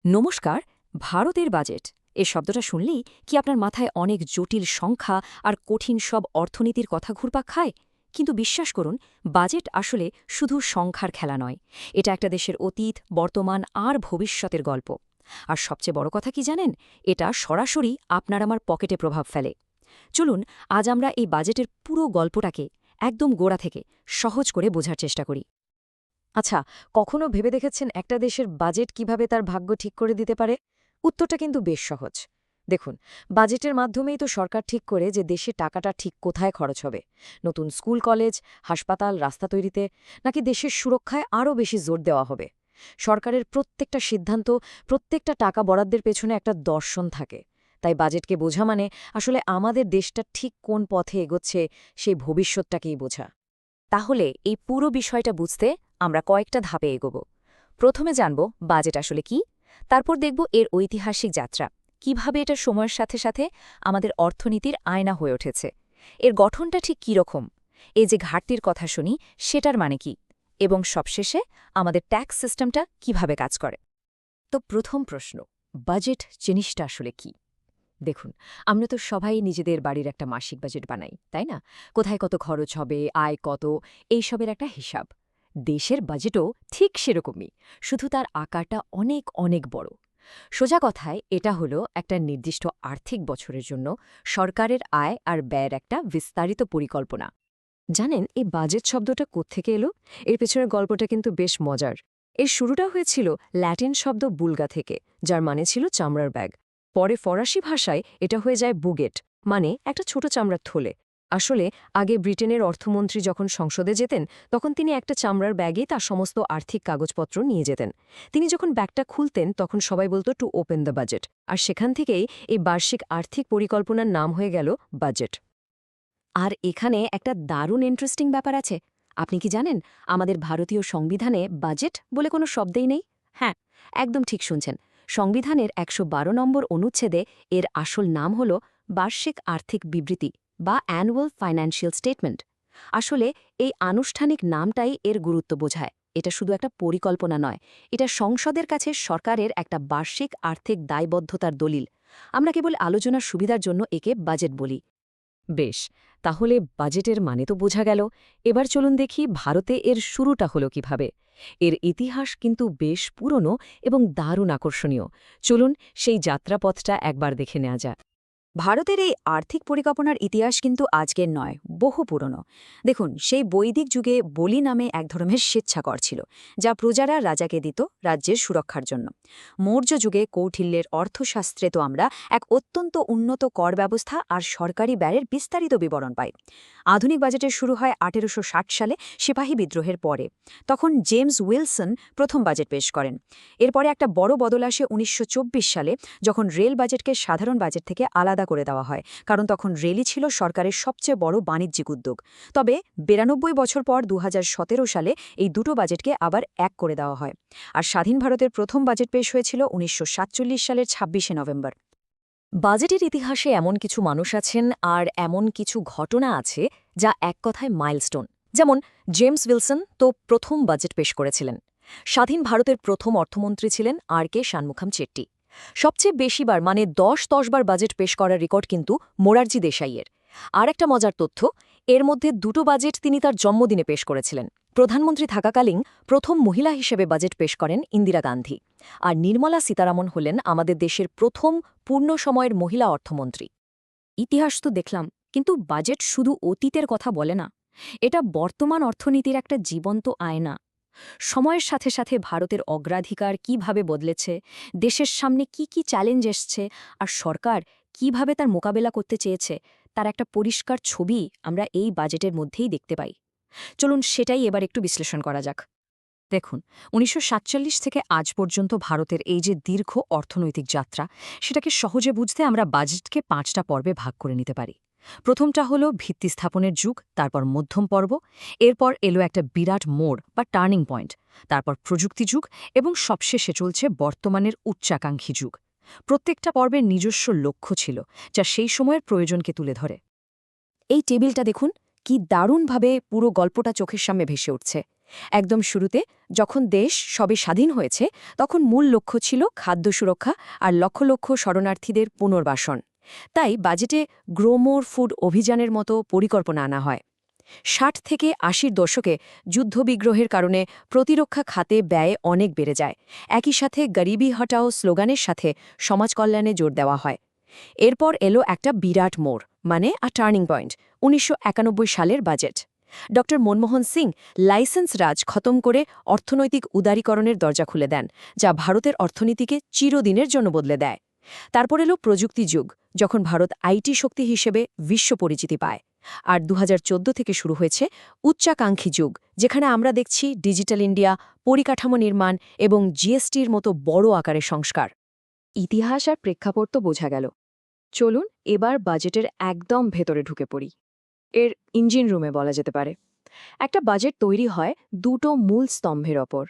নমস্কার। ভারতের বাজেট এ শব্দটা শুনলেই কি আপনার মাথায় অনেক জটিল সংখ্যা আর কঠিন সব অর্থনীতির কথা ঘুরপাক খায়? কিন্তু বিশ্বাস করুন, বাজেট আসলে শুধু সংখ্যার খেলা নয়। এটা একটা দেশের অতীত, বর্তমান আর ভবিষ্যতের গল্প। আর সবচেয়ে বড় কথা কি জানেন? এটা সরাসরি আপনার আমার পকেটে প্রভাব ফেলে। চলুন আজ আমরা এই বাজেটের পুরো গল্পটাকে একদম গোড়া থেকে সহজ করে বোঝার চেষ্টা করি। আচ্ছা, কখনো ভেবে দেখেছেন একটা দেশের বাজেট কিভাবে তার ভাগ্য ঠিক করে দিতে পারে? উত্তরটা কিন্তু বেশ সহজ। দেখুন, বাজেটের মাধ্যমেই তো সরকার ঠিক করে যে দেশে টাকাটা ঠিক কোথায় খরচ হবে। নতুন স্কুল কলেজ, হাসপাতাল, রাস্তা তৈরিতে, নাকি দেশের সুরক্ষায় আরও বেশি জোর দেওয়া হবে। সরকারের প্রত্যেকটা সিদ্ধান্ত, প্রত্যেকটা টাকা বরাদ্দের পেছনে একটা দর্শন থাকে। তাই বাজেটকে বোঝা মানে আসলে আমাদের দেশটা ঠিক কোন পথে এগোচ্ছে সেই ভবিষ্যৎটাকেই বোঝা। তাহলে এই পুরো বিষয়টা বুঝতে আমরা কয়েকটা ধাপে এগোব। প্রথমে জানব বাজেট আসলে কি, তারপর দেখব এর ঐতিহাসিক যাত্রা, কিভাবে এটা সময়ের সাথে সাথে আমাদের অর্থনীতির আয়না হয়ে উঠেছে, এর গঠনটা ঠিক কী রকম, এই যে ঘাটতির কথা শুনি সেটার মানে কি, এবং সবশেষে আমাদের ট্যাক্স সিস্টেমটা কিভাবে কাজ করে। তো প্রথম প্রশ্ন, বাজেট জিনিসটা আসলে কি? দেখুন, আমরা তো সবাই নিজেদের বাড়ির একটা মাসিক বাজেট বানাই, তাই না? কোথায় কত খরচ হবে, আয় কত, এইসবের একটা হিসাব। দেশের বাজেটও ঠিক সেরকমই, শুধু তার আকারটা অনেক অনেক বড়। সোজা কথায় এটা হলো একটা নির্দিষ্ট আর্থিক বছরের জন্য সরকারের আয় আর ব্যয়ের একটা বিস্তারিত পরিকল্পনা। জানেন এই বাজেট শব্দটা কোত্থেকে এলো? এর পেছনের গল্পটা কিন্তু বেশ মজার। এর শুরুটা হয়েছিল ল্যাটিন শব্দ বুলগা থেকে, যার মানে ছিল চামড়ার ব্যাগ। পরে ফরাসি ভাষায় এটা হয়ে যায় বুগেট, মানে একটা ছোট চামড়ার থলে। আসলে আগে ব্রিটেনের অর্থমন্ত্রী যখন সংসদে যেতেন, তখন তিনি একটা চামড়ার ব্যাগেই তার সমস্ত আর্থিক কাগজপত্র নিয়ে যেতেন। তিনি যখন ব্যাগটা খুলতেন তখন সবাই বলতো টু ওপেন দ্য বাজেট। আর সেখান থেকেই এই বার্ষিক আর্থিক পরিকল্পনার নাম হয়ে গেল বাজেট। আর এখানে একটা দারুণ ইন্টারেস্টিং ব্যাপার আছে। আপনি কি জানেন আমাদের ভারতীয় সংবিধানে বাজেট বলে কোনো শব্দেই নেই? হ্যাঁ, একদম ঠিক শুনছেন। সংবিধানের ১১২ নম্বর অনুচ্ছেদে এর আসল নাম হল বার্ষিক আর্থিক বিবৃতি বা অ্যানুয়াল ফাইন্যান্সিয়াল স্টেটমেন্ট। আসলে এই আনুষ্ঠানিক নামটাই এর গুরুত্ব বোঝায়। এটা শুধু একটা পরিকল্পনা নয়, এটা সংসদের কাছে সরকারের একটা বার্ষিক আর্থিক দায়বদ্ধতার দলিল। আমরা কেবল আলোচনার সুবিধার জন্য একে বাজেট বলি। বেশ, তাহলে বাজেটের মানে তো বোঝা গেল। এবার চলুন দেখি ভারতে এর শুরুটা হলো কিভাবে। এর ইতিহাস কিন্তু বেশ পুরনো এবং দারুণ আকর্ষণীয়। চলুন সেই যাত্রাপথটা একবার দেখে নেওয়া যাক। ভারতের এই আর্থিক পরিকল্পনার ইতিহাস কিন্তু আজকের নয়, বহু পুরনো। দেখুন, সেই বৈদিক যুগে বলি নামে এক ধরনের স্বেচ্ছাকর ছিল, যা প্রজারা রাজাকে দিত রাজ্যের সুরক্ষার জন্য। মৌর্য যুগে কৌটিল্যের অর্থশাস্ত্রে তো আমরা এক অত্যন্ত উন্নত কর ব্যবস্থা আর সরকারি ব্যয়ের বিস্তারিত বিবরণ পাই। আধুনিক বাজেটের শুরু হয় ১৮৬০ সালে সিপাহী বিদ্রোহের পরে। তখন জেমস উইলসন প্রথম বাজেট পেশ করেন। এরপরে একটা বড় বদল আসে ১৯২৪ সালে, যখন রেল বাজেটকে সাধারণ বাজেট থেকে আলাদা করে দেওয়া হয়, কারণ তখন রেলই ছিল সরকারের সবচেয়ে বড় বাণিজ্যিক উদ্যোগ। তবে ৯২ বছর পর ২০১৭ সালে এই দুটো বাজেটকে আবার এক করে দেওয়া হয়। আর স্বাধীন ভারতের প্রথম বাজেট পেশ হয়েছিল ১৯৪৭ সালের ২৬শে নভেম্বর। বাজেটের ইতিহাসে এমন কিছু মানুষ আছেন আর এমন কিছু ঘটনা আছে যা এক কথায় মাইলস্টোন। যেমন জেমস উইলসন তো প্রথম বাজেট পেশ করেছিলেন। স্বাধীন ভারতের প্রথম অর্থমন্ত্রী ছিলেন আর.কে শানমুখাম চেট্টি। সবচেয়ে বেশিবার মানে ১০ বার বাজেট পেশ করার রেকর্ড কিন্তু মোরারজি দেশাইয়ের। আর একটা মজার তথ্য, এর মধ্যে দুটো বাজেট তিনি তার জন্মদিনে পেশ করেছিলেন। প্রধানমন্ত্রী থাকাকালীন প্রথম মহিলা হিসেবে বাজেট পেশ করেন ইন্দিরা গান্ধী। আর নির্মলা সীতারামন হলেন আমাদের দেশের প্রথম পূর্ণ সময়ের মহিলা অর্থমন্ত্রী। ইতিহাস তো দেখলাম, কিন্তু বাজেট শুধু অতীতের কথা বলে না। এটা বর্তমান অর্থনীতির একটা জীবন্ত আয়না। সময়ের সাথে সাথে ভারতের অগ্রাধিকার কিভাবে বদলেছে, দেশের সামনে কি কি চ্যালেঞ্জ এসছে, আর সরকার কিভাবে তার মোকাবেলা করতে চেয়েছে, তার একটা পরিষ্কার ছবি আমরা এই বাজেটের মধ্যেই দেখতে পাই। চলুন সেটাই এবার একটু বিশ্লেষণ করা যাক। দেখুন, ১৯৪৭ থেকে আজ পর্যন্ত ভারতের এই যে দীর্ঘ অর্থনৈতিক যাত্রা, সেটাকে সহজে বুঝতে আমরা বাজেটকে ৫টা পর্বে ভাগ করে নিতে পারি। প্রথমটা হলো ভিত্তি স্থাপনের যুগ, তারপর মধ্যম পর্ব, এরপর এলো একটা বিরাট মোড় বা টার্নিং পয়েন্ট, তারপর প্রযুক্তি যুগ, এবং সবশেষে চলছে বর্তমানের উচ্চাকাঙ্ক্ষী যুগ। প্রত্যেকটা পর্বের নিজস্ব লক্ষ্য ছিল, যা সেই সময়ের প্রয়োজনকে তুলে ধরে। এই টেবিলটা দেখুন, কি দারুণভাবে পুরো গল্পটা চোখের সামনে ভেসে উঠছে। একদম শুরুতে যখন দেশ সবে স্বাধীন হয়েছে তখন মূল লক্ষ্য ছিল খাদ্য সুরক্ষা আর লক্ষ লক্ষ শরণার্থীদের পুনর্বাসন। তাই বাজেটে গ্রোমোর ফুড অভিযানের মতো পরিকল্পনা আনা হয়। ৬০ থেকে ৮০ দশকে যুদ্ধবিগ্রহের কারণে প্রতিরক্ষা খাতে ব্যয় অনেক বেড়ে যায়। একই সাথে গরিবি হটাও স্লোগানের সাথে সমাজ কল্যাণে জোর দেওয়া হয়। এরপর এলো একটা বিরাট মোড়, মানে টার্নিং পয়েন্ট, ১৯৯১ সালের বাজেট। ড মনমোহন সিং লাইসেন্স রাজ খতম করে অর্থনৈতিক উদারীকরণের দরজা খুলে দেন, যা ভারতের অর্থনীতিকে চিরদিনের জন্য বদলে দেয়। তারপর এলো প্রযুক্তি যুগ, যখন ভারত আইটি শক্তি হিসেবে বিশ্ব পরিচিতি পায়। আর ২০১৪ থেকে শুরু হয়েছে উচ্চাকাঙ্ক্ষী যুগ, যেখানে আমরা দেখছি ডিজিটাল ইন্ডিয়া, পরিকাঠামো নির্মাণ এবং জিএসটির মতো বড় আকারের সংস্কার। ইতিহাস আর প্রেক্ষাপট তো বোঝা গেল। চলুন এবার বাজেটের একদম ভেতরে ঢুকে পড়ি। এর ইঞ্জিন রুমে বলা যেতে পারে। একটা বাজেট তৈরি হয় দুটো মূল স্তম্ভের ওপর,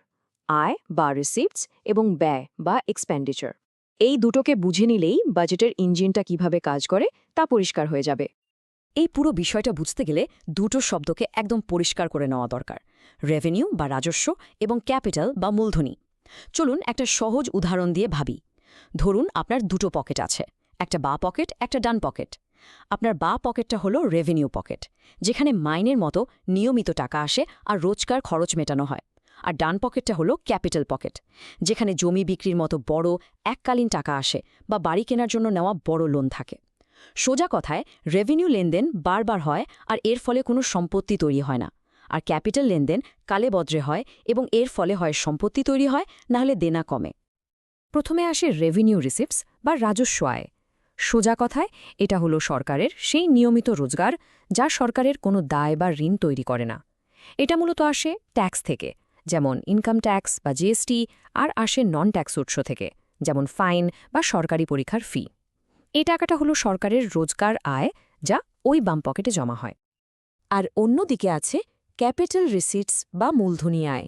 আয় বা রিসিপ্টস এবং ব্যয় বা এক্সপেন্ডিচার। এই দুটোকে বুঝে নিলেই বাজেটের ইঞ্জিনটা কিভাবে কাজ করে তা পরিষ্কার হয়ে যাবে। এই পুরো বিষয়টা বুঝতে গেলে দুটো শব্দকে একদম পরিষ্কার করে নেওয়া দরকার: রেভিনিউ বা রাজস্ব এবং ক্যাপিটাল বা মূলধনী। চলুন একটা সহজ উদাহরণ দিয়ে ভাবি। ধরুন আপনার দুটো পকেট আছে, একটা বাঁ পকেট, একটা ডান পকেট। আপনার বাঁ পকেটটা হলো রেভিনিউ পকেট, যেখানে মাইনের মতো নিয়মিত টাকা আসে আর রোজকার খরচ মেটানো হয়। আর ডান পকেটটা হলো ক্যাপিটাল পকেট, যেখানে জমি বিক্রির মতো বড় এককালীন টাকা আসে বা বাড়ি কেনার জন্য নেওয়া বড় লোন থাকে। সোজা কথায়, রেভিনিউ লেনদেন বারবার হয় আর এর ফলে কোনো সম্পত্তি তৈরি হয় না। আর ক্যাপিটাল লেনদেন কালে বদ্রে হয় এবং এর ফলে হয় সম্পত্তি তৈরি হয়, নাহলে দেনা কমে। প্রথমে আসে রেভিনিউ রিসিপ্টস বা রাজস্ব আয়। সোজা কথায়, এটা হলো সরকারের সেই নিয়মিত রোজগার যা সরকারের কোনো দায় বা ঋণ তৈরি করে না। এটা মূলত আসে ট্যাক্স থেকে, যেমন ইনকাম ট্যাক্স বা জিএসটি, আর আসে নন ট্যাক্স উৎস থেকে, যেমন ফাইন বা সরকারি পরীক্ষার ফি। এই টাকাটা হলো সরকারের রোজগার আয়, যা ওই বাম পকেটে জমা হয়। আর অন্যদিকে আছে ক্যাপিটাল রিসিটস বা মূলধনী আয়।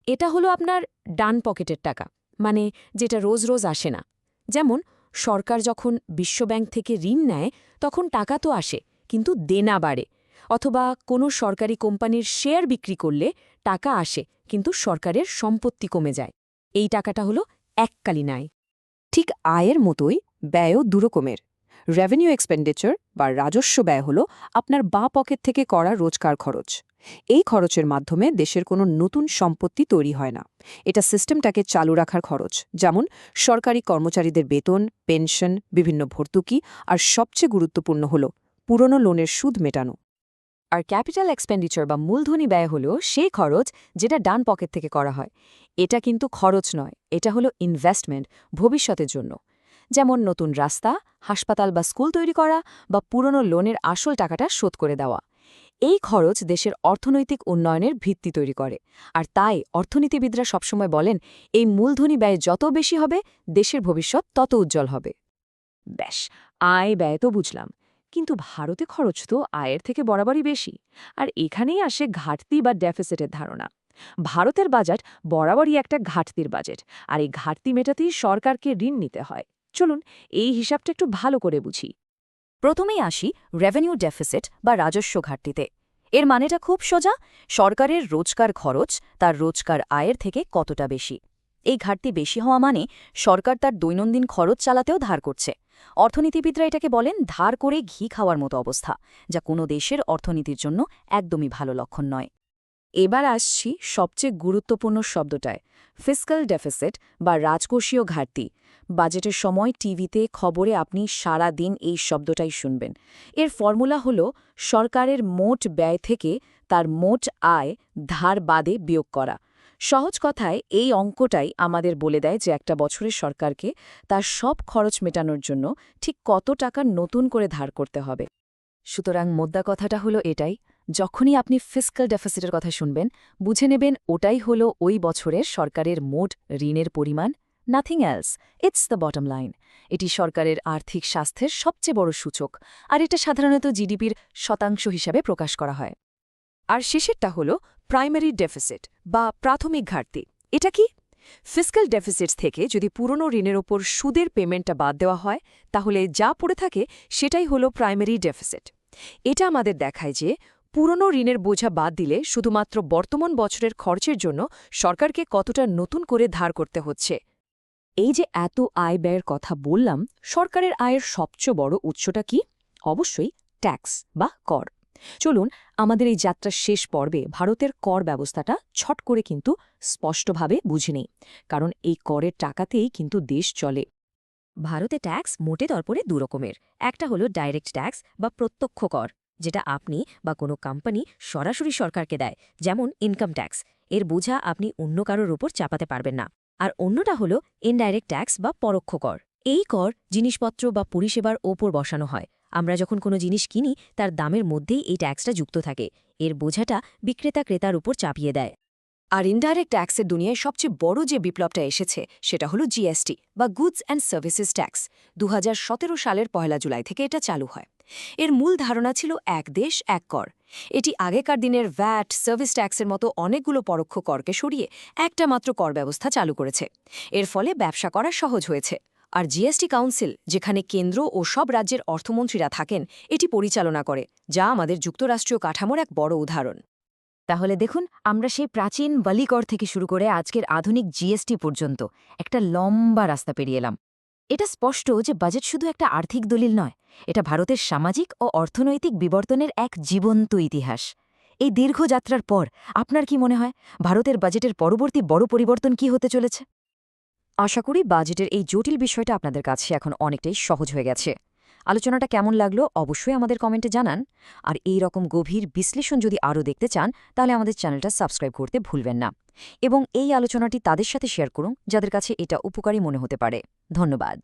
এটা হলো আপনার ডান পকেটের টাকা, মানে যেটা রোজ রোজ আসে না। যেমন সরকার যখন বিশ্বব্যাংক থেকে ঋণ নেয়, তখন টাকা তো আসে, কিন্তু দেনা বাড়ে। অথবা কোনো সরকারি কোম্পানির শেয়ার বিক্রি করলে টাকা আসে, কিন্তু সরকারের সম্পত্তি কমে যায়। এই টাকাটা হলো এককালীন আয়। ঠিক আয়ের মতোই ব্যয়ও দুরকমের। রেভিনিউ এক্সপেন্ডিচার বা রাজস্ব ব্যয় হল আপনার বাঁ পকেট থেকে করা রোজকার খরচ। এই খরচের মাধ্যমে দেশের কোনো নতুন সম্পত্তি তৈরি হয় না। এটা সিস্টেমটাকে চালু রাখার খরচ, যেমন সরকারি কর্মচারীদের বেতন, পেনশন, বিভিন্ন ভর্তুকি, আর সবচেয়ে গুরুত্বপূর্ণ হল পুরনো লোনের সুদ মেটানো। আর ক্যাপিটাল এক্সপেন্ডিচার বা মূলধনী ব্যয় হল সেই খরচ যেটা ডান পকেট থেকে করা হয়। এটা কিন্তু খরচ নয়, এটা হলো ইনভেস্টমেন্ট ভবিষ্যতের জন্য। যেমন নতুন রাস্তা, হাসপাতাল বা স্কুল তৈরি করা, বা পুরনো লোনের আসল টাকাটা শোধ করে দেওয়া। এই খরচ দেশের অর্থনৈতিক উন্নয়নের ভিত্তি তৈরি করে। আর তাই অর্থনীতিবিদরা সবসময় বলেন, এই মূলধনী ব্যয় যত বেশি হবে, দেশের ভবিষ্যৎ তত উজ্জ্বল হবে। ব্যাস, আয় ব্যয় তো বুঝলাম, কিন্তু ভারতে খরচ তো আয়ের থেকে বরাবরই বেশি। আর এখানেই আসে ঘাটতি বা ডেফিসিটের ধারণা। ভারতের বাজেট বরাবরই একটা ঘাটতির বাজেট, আর এই ঘাটতি মেটাতেই সরকারকে ঋণ নিতে হয়। চলুন এই হিসাবটা একটু ভালো করে বুঝি। প্রথমেই আসি রেভিনিউ ডেফিসিট বা রাজস্ব ঘাটতিতে। এর মানেটা খুব সোজা: সরকারের রোজকার খরচ তার রোজকার আয়ের থেকে কতটা বেশি। এই ঘাটতি বেশি হওয়া মানে সরকার তার দৈনন্দিন খরচ চালাতেও ধার করছে। অর্থনীতিবিদরা এটাকে বলেন ধার করে ঘি খাওয়ার মতো অবস্থা, যা কোনো দেশের অর্থনীতির জন্য একদমই ভালো লক্ষণ নয়। এবার আসছি সবচেয়ে গুরুত্বপূর্ণ শব্দটায়, ফিস্ক্যাল ডেফিসিট বা রাজকোষীয় ঘাটতি। বাজেটের সময় টিভিতে, খবরে আপনি সারা দিন এই শব্দটাই শুনবেন। এর ফর্মুলা হল সরকারের মোট ব্যয় থেকে তার মোট আয় ধার বাদে বিয়োগ করা। সহজ কথায় এই অঙ্কটাই আমাদের বলে দেয় যে একটা বছরে সরকারকে তার সব খরচ মেটানোর জন্য ঠিক কত টাকা নতুন করে ধার করতে হবে। সুতরাং মোদ্দা কথাটা হলো এটাই: যখনই আপনি ফিস্ক্যাল ডেফিসিটের কথা শুনবেন, বুঝে নেবেন ওটাই হলো ওই বছরের সরকারের মোট ঋণের পরিমাণ। Nothing else, it's the bottom line. এটি সরকারের আর্থিক স্বাস্থ্যের সবচেয়ে বড় সূচক, আর এটা সাধারণত জিডিপির শতাংশ হিসাবে প্রকাশ করা হয়। আর শেষেরটা হল প্রাইমারি ডেফিসিট বা প্রাথমিক ঘাটতি। এটা কি? ফিস্ক্যাল ডেফিসিটস থেকে যদি পুরনো ঋণের ওপর সুদের পেমেন্টটা বাদ দেওয়া হয়, তাহলে যা পড়ে থাকে সেটাই হলো প্রাইমারি ডেফিসিট। এটা আমাদের দেখায় যে পুরনো ঋণের বোঝা বাদ দিলে শুধুমাত্র বর্তমান বছরের খরচের জন্য সরকারকে কতটা নতুন করে ধার করতে হচ্ছে? এই যে এত আয় ব্যয়ের কথা বললাম, সরকারের আয়ের সবচেয়ে বড় উৎসটা কি? অবশ্যই ট্যাক্স বা কর। চলুন আমাদের এই যাত্রার শেষ পর্বে ভারতের কর ব্যবস্থাটা ছট করে কিন্তু স্পষ্টভাবে বুঝে নেই, কারণ এই করের টাকাতেই কিন্তু দেশ চলে। ভারতে ট্যাক্স মোটে তরপরে দুরকমের। একটা হলো ডাইরেক্ট ট্যাক্স বা প্রত্যক্ষ কর, যেটা আপনি বা কোনো কোম্পানি সরাসরি সরকারকে দেয়, যেমন ইনকাম ট্যাক্স। এর বোঝা আপনি অন্য কারোর উপর চাপাতে পারবেন না। আর অন্যটা হলো ইনডাইরেক্ট ট্যাক্স বা পরোক্ষ কর। এই কর জিনিসপত্র বা পরিষেবার ওপর বসানো হয়। আমরা যখন কোনো জিনিস কিনি তার দামের মধ্যেই এই ট্যাক্সটা যুক্ত থাকে। এর বোঝাটা বিক্রেতা ক্রেতার উপর চাপিয়ে দেয়। আর ইনডাইরেক্ট ট্যাক্সের দুনিয়ায় সবচেয়ে বড় যে বিপ্লবটা এসেছে সেটা হলো জিএসটি বা গুডস অ্যান্ড সার্ভিসেস ট্যাক্স। ২০১৭ সালের ১ জুলাই থেকে এটা চালু হয়। এর মূল ধারণা ছিল এক দেশ এক কর। এটি আগেকার দিনের ভ্যাট, সার্ভিস ট্যাক্সের মতো অনেকগুলো পরোক্ষ করকে সরিয়ে একটা মাত্র কর ব্যবস্থা চালু করেছে। এর ফলে ব্যবসা করা সহজ হয়েছে। আর জিএসটি কাউন্সিল, যেখানে কেন্দ্র ও সব রাজ্যের অর্থমন্ত্রীরা থাকেন, এটি পরিচালনা করে, যা আমাদের যুক্তরাষ্ট্রীয় কাঠামোর এক বড় উদাহরণ। তাহলে দেখুন, আমরা সেই প্রাচীন বালিকর থেকে শুরু করে আজকের আধুনিক জিএসটি পর্যন্ত একটা লম্বা রাস্তা পেরিয়ে এলাম। এটা স্পষ্ট যে বাজেট শুধু একটা আর্থিক দলিল নয়, এটা ভারতের সামাজিক ও অর্থনৈতিক বিবর্তনের এক জীবন্ত ইতিহাস। এই দীর্ঘ যাত্রার পর আপনার কি মনে হয় ভারতের বাজেটের পরবর্তী বড় পরিবর্তন কি হতে চলেছে? আশা করি বাজেটের এই জটিল বিষয়টা আপনাদের কাছে এখন অনেকটাই সহজ হয়ে গেছে। আলোচনাটা কেমন লাগলো অবশ্যই আমাদের কমেন্টে জানান। আর এই রকম গভীর বিশ্লেষণ যদি আরও দেখতে চান তাহলে আমাদের চ্যানেলটা সাবস্ক্রাইব করতে ভুলবেন না। এবং এই আলোচনাটি তাদের সাথে শেয়ার করুন যাদের কাছে এটা উপকারী মনে হতে পারে। ধন্যবাদ।